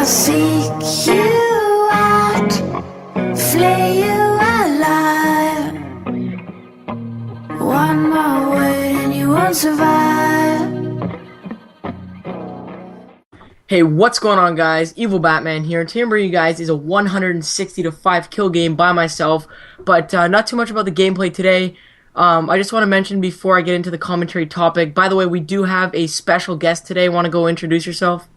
seek you out, flay you alive. One more word and you won't survive. Hey, what's going on, guys? Evil Batman here. Today I'm bringing you guys is a 160 to 5 kill game by myself, but not too much about the gameplay today. I just want to mention before I get into the commentary topic, by the way, we do have a special guest today. Want to go introduce yourself?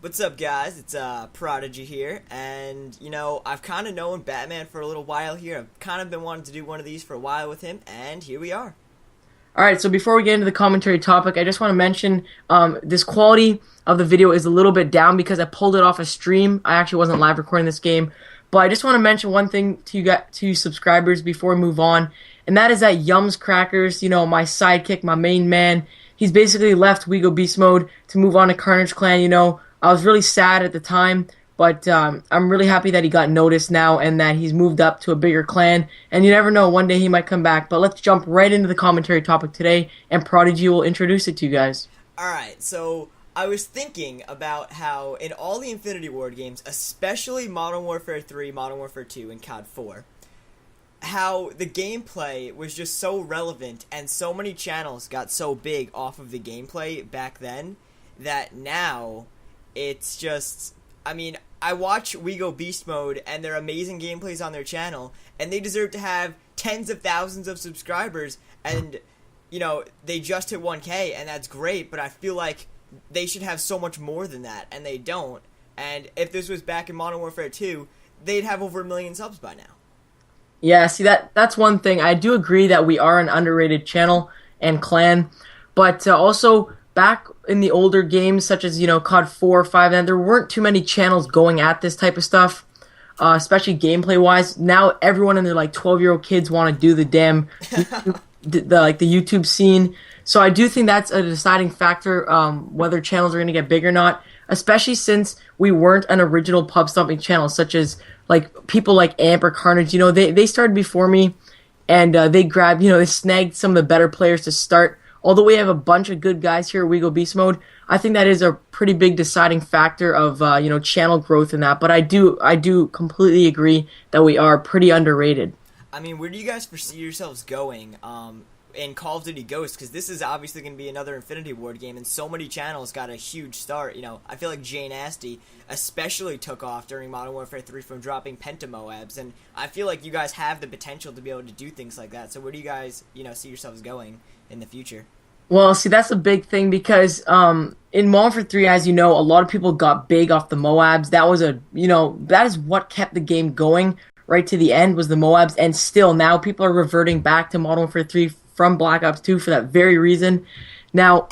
What's up, guys? It's Prodigy here, and you know, I've kind of known Batman for a little while here. I've kind of been wanting to do one of these for a while with him, and here we are. Alright, so before we get into the commentary topic, I just want to mention this quality of the video is a little bit down because I pulled it off a stream. I actually wasn't live recording this game, but I just want to mention one thing to you subscribers before we move on, and that is that YUMZ Crackers, you know, my sidekick, my main man, he's basically left We Go Beast Mode to move on to Carnage Clan. You know, I was really sad at the time, but I'm really happy that he got noticed now and that he's moved up to a bigger clan. And you never know, one day he might come back. But let's jump right into the commentary topic today, and Prodigy will introduce it to you guys. Alright, so I was thinking about how in all the Infinity Ward games, especially Modern Warfare 3, Modern Warfare 2, and COD 4, how the gameplay was just so relevant and so many channels got so big off of the gameplay back then that now it's just, I mean, I watch We Go Beast Mode and their amazing gameplays on their channel, and they deserve to have tens of thousands of subscribers, and, you know, they just hit 1K, and that's great, but I feel like they should have so much more than that, and they don't. And if this was back in Modern Warfare 2, they'd have over 1 million subs by now. Yeah, see, that's one thing. I do agree that we are an underrated channel and clan, but also back in the older games, such as, you know, COD 4 or 5, and there weren't too many channels going at this type of stuff, especially gameplay-wise. Now everyone and their, like, 12-year-old kids want to do the damn, the YouTube scene. So I do think that's a deciding factor, whether channels are going to get big or not, especially since we weren't an original pub stomping channel, such as, like, people like Amp or Carnage. You know, they started before me, and they grabbed, you know, they snagged some of the better players to start. Although we have a bunch of good guys here at We Go Beast Mode, I think that is a pretty big deciding factor of, you know, channel growth in that. But I do completely agree that we are pretty underrated. I mean, where do you guys foresee yourselves going in Call of Duty Ghosts? Because this is obviously going to be another Infinity Ward game, and so many channels got a huge start. You know, I feel like Jay Nasty especially took off during Modern Warfare 3 from dropping Penta Moabs, and I feel like you guys have the potential to be able to do things like that. So where do you guys, you know, see yourselves going in the future? Well, see, that's a big thing because in Modern Warfare 3, as you know, a lot of people got big off the Moabs. That was that is what kept the game going right to the end, was the Moabs, and still now people are reverting back to Modern Warfare 3 from Black Ops 2 for that very reason. Now,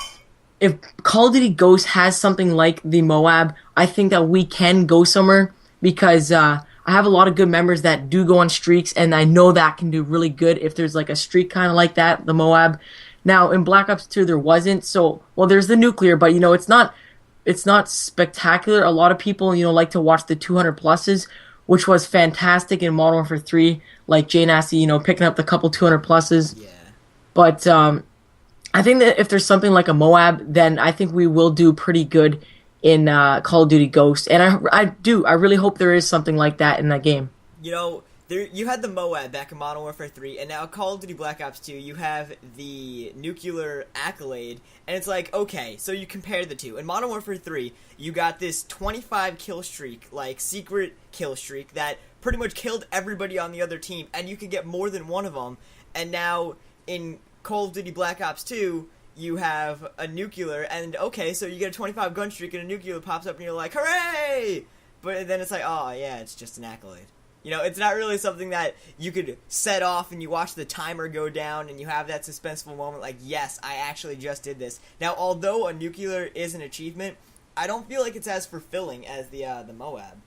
if Call of Duty Ghosts has something like the Moab, I think that we can go somewhere because I have a lot of good members that do go on streaks, and I know that can do really good if there's like a streak kind of like that, the Moab. Now, in Black Ops 2, there wasn't, so, well, there's the nuclear, but, you know, it's not spectacular. A lot of people, you know, like to watch the 200 pluses, which was fantastic in Modern Warfare 3, like Jay Nasty, you know, picking up the couple 200 pluses. Yeah. But I think that if there's something like a Moab, then I think we will do pretty good in Call of Duty Ghosts. And I really hope there is something like that in that game. You know, you had the Moab back in Modern Warfare 3, and now Call of Duty Black Ops 2, you have the nuclear accolade, and it's like, okay, so you compare the two. In Modern Warfare 3, you got this 25 kill streak, like, secret kill streak, that pretty much killed everybody on the other team, and you could get more than one of them, and now in Call of Duty Black Ops 2, you have a nuclear, and okay, so you get a 25 gun streak, and a nuclear pops up, and you're like, hooray! But then it's like, oh, yeah, it's just an accolade. You know, it's not really something that you could set off and you watch the timer go down and you have that suspenseful moment like, yes, I actually just did this. Now, although a nuclear is an achievement, I don't feel like it's as fulfilling as the Moab.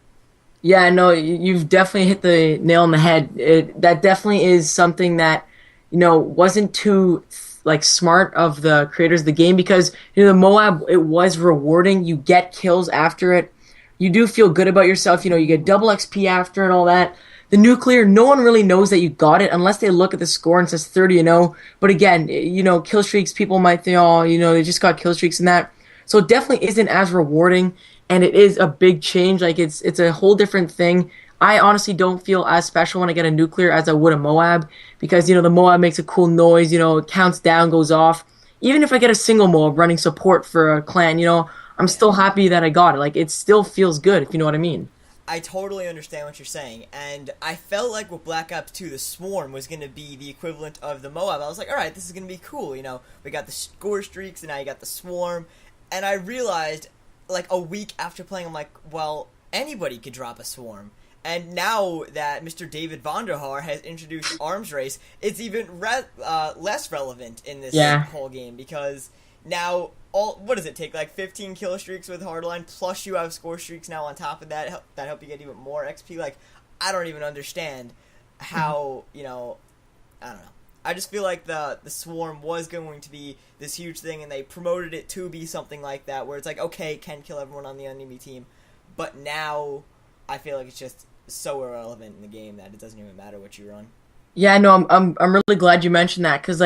Yeah, no, you've definitely hit the nail on the head. That definitely is something that, you know, wasn't too, like, smart of the creators of the game because, you know, the Moab, it was rewarding. You get kills after it. You do feel good about yourself, you know, you get double XP after and all that. The nuclear, no one really knows that you got it unless they look at the score and says 30-0. But again, you know, kill streaks, people might think, oh, you know, they just got kill streaks and that. So it definitely isn't as rewarding. and it is a big change. Like it's a whole different thing. I honestly don't feel as special when I get a nuclear as I would a Moab because the Moab makes a cool noise. It counts down, goes off. Even if I get a single Moab running support for a clan, I'm still happy that I got it. Like it still feels good, if you know what I mean. I totally understand what you're saying, and I felt like with Black Ops 2, the Swarm was going to be the equivalent of the Moab. I was like, alright, this is going to be cool, we got the score streaks, and now you got the Swarm, and I realized, like, a week after playing, I'm like, well, anybody could drop a Swarm. And now that Mr. David Vonderhaar has introduced Arms Race, it's even less relevant in this whole game, because now, what does it take, like 15 kill streaks with Hardline, plus you have score streaks now on top of that help you get even more XP? Like, I don't even understand how, I don't know. I just feel like the Swarm was going to be this huge thing, and they promoted it to be something like that, where it's like, okay, can kill everyone on the enemy team, but now I feel like it's just so irrelevant in the game that it doesn't even matter what you run. Yeah, no, I'm really glad you mentioned that because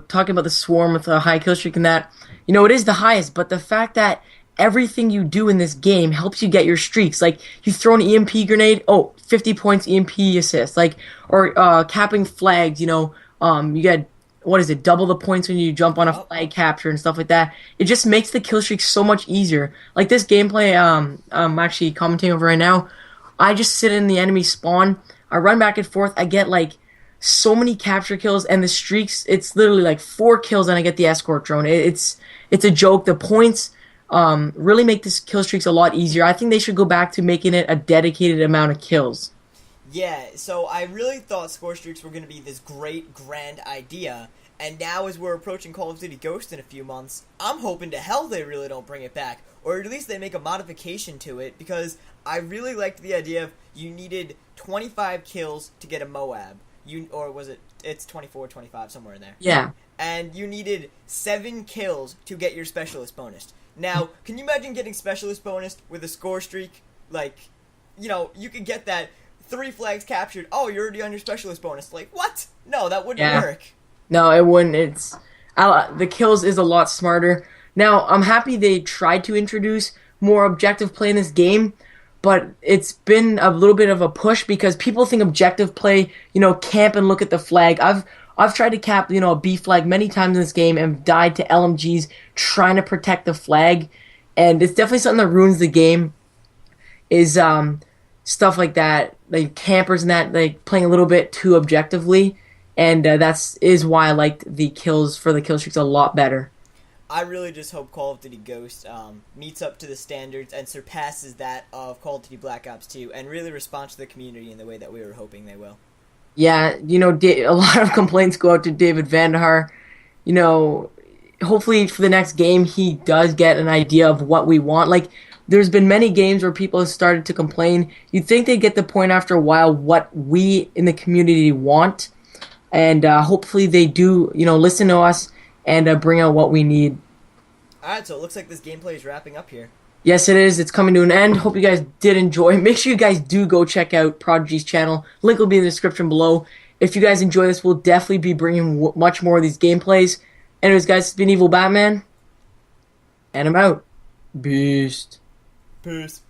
talking about the Swarm with a high kill streak and that, it is the highest, but the fact that everything you do in this game helps you get your streaks. Like you throw an EMP grenade, 50 points EMP assist, or capping flags, you get double the points when you jump on a flag capture and stuff like that. It just makes the kill streak so much easier. Like this gameplay, I'm actually commenting over right now. I just sit in the enemy spawn, I run back and forth, I get like so many capture kills, and the streaks, it's literally like 4 kills and I get the escort drone. It's a joke. The points really make this kill streaks a lot easier. I think they should go back to making it a dedicated amount of kills. Yeah, so I really thought score streaks were going to be this great, grand idea, and now as we're approaching Call of Duty Ghost in a few months, I'm hoping to hell they really don't bring it back, or at least they make a modification to it, because I really liked the idea of you needed 25 kills to get a Moab. It's 24, 25, somewhere in there. Yeah. And you needed 7 kills to get your Specialist bonus. Now, can you imagine getting Specialist bonus with a score streak? Like, you could get that 3 flags captured. Oh, you're already on your Specialist bonus. Like, what? No, that wouldn't work. No, it wouldn't. The kills is a lot smarter. Now, I'm happy they tried to introduce more objective play in this game, but it's been a little bit of a push because people think objective play, camp and look at the flag. I've tried to cap, a B flag many times in this game and died to LMGs trying to protect the flag, and it's definitely something that ruins the game. Is stuff like that, like campers and that, like playing a little bit too objectively, and that's why I liked the kills for the kill streaks a lot better. I really just hope Call of Duty Ghost meets up to the standards and surpasses that of Call of Duty Black Ops 2 and really responds to the community in the way that we were hoping they will. Yeah, a lot of complaints go out to David Vanderhaar. Hopefully for the next game he does get an idea of what we want. Like, there's been many games where people have started to complain. You'd think they'd get the point after a while what we in the community want, and hopefully they do, listen to us and bring out what we need. Alright, so it looks like this gameplay is wrapping up here. Yes, it is. It's coming to an end. Hope you guys did enjoy. Make sure you guys do go check out Prodigy's channel. Link will be in the description below. If you guys enjoy this, we'll definitely be bringing much more of these gameplays. Anyways, guys, it's been Evil Batman, and I'm out. Beast. Peace.